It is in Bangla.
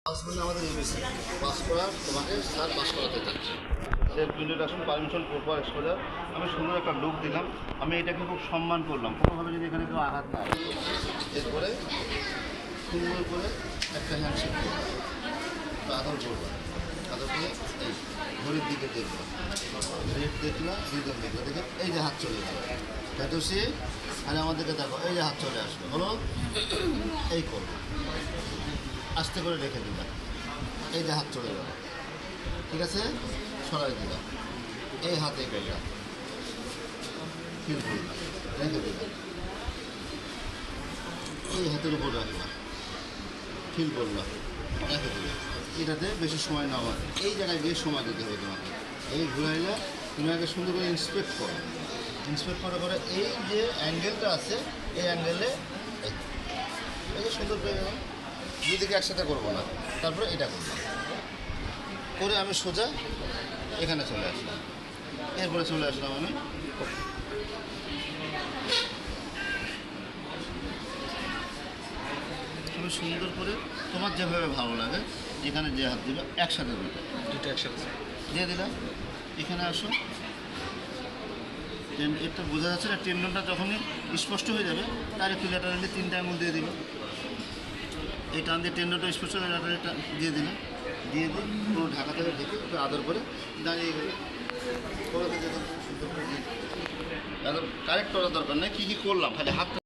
হাজবেন্ড আমাদের এবিসি পাস করা, তোমাকে স্যার পাস করাতে চাচ্ছি। Self introduction permission proper exposure. আমি সুন্দর একটা লুক দিলাম, আমি এটাকে খুব সম্মান করলাম, কোনোভাবে যদি এখানে কেউ আঘাত না আসে। এরপরে সুন্দর করে একটা হ্যান্ডশেক করবো, আদর করবো, আদর করে এই ঘড়ির দিকে দেখবো, রেট দেখলো, দুজন দেখলো, দেখে এই যে হাত চলে গেল সে আর আমাদেরকে দেখো এই যে হাত চলে আসলো, হলো এই করবো, আস্তে করে রেখে দিলাম, এই যে হাত চলে গেল, ঠিক আছে, সরাই দিলাম, এই হাতে করলাম, ফিল করলাম, রেখে দিলাম, এই হাতের উপর রাখলাম, ফিল করলাম, রেখে দিলাম। এটাতে বেশি সময় না হয়, এই জায়গায় বেশ সময় দিতে হবে তোমাকে। এই ঘুরাইলে তুমি আগে সুন্দর করে ইন্সপেক্ট করো, ইন্সপেক্ট করার পরে এই যে অ্যাঙ্গেলটা আছে এই অ্যাঙ্গেলে এই যে সুন্দর করে গেলাম, দুদিকে একসাথে করবো না, তারপরে এটা করলাম, করে আমি সোজা এখানে চলে আসলাম, এরপরে চলে আসলাম আমি সুন্দর করে তোমার যেভাবে ভালো লাগে, যেখানে যে হাত দিবে একসাথে দুটো একসাথে দিয়ে দিলাম। এখানে আসো, এটা বোঝা যাচ্ছে না, টেন্ডনটা যখনই স্পষ্ট হয়ে যাবে তার একটু ল্যাটারালি 3টা আঙুল দিয়ে দিল, এই টান দিয়ে টেন্ডনটা স্পষ্ট হয়ে ল্যাটারালিটা দিয়ে দিলাম, দিয়ে দিই পুরো ঢাকা থেকে ঢেকে একটু আদর করে দাঁড়িয়ে গেল। সুন্দর করে কারেক্ট করার দরকার নেই, কী কী করলাম খালি হাত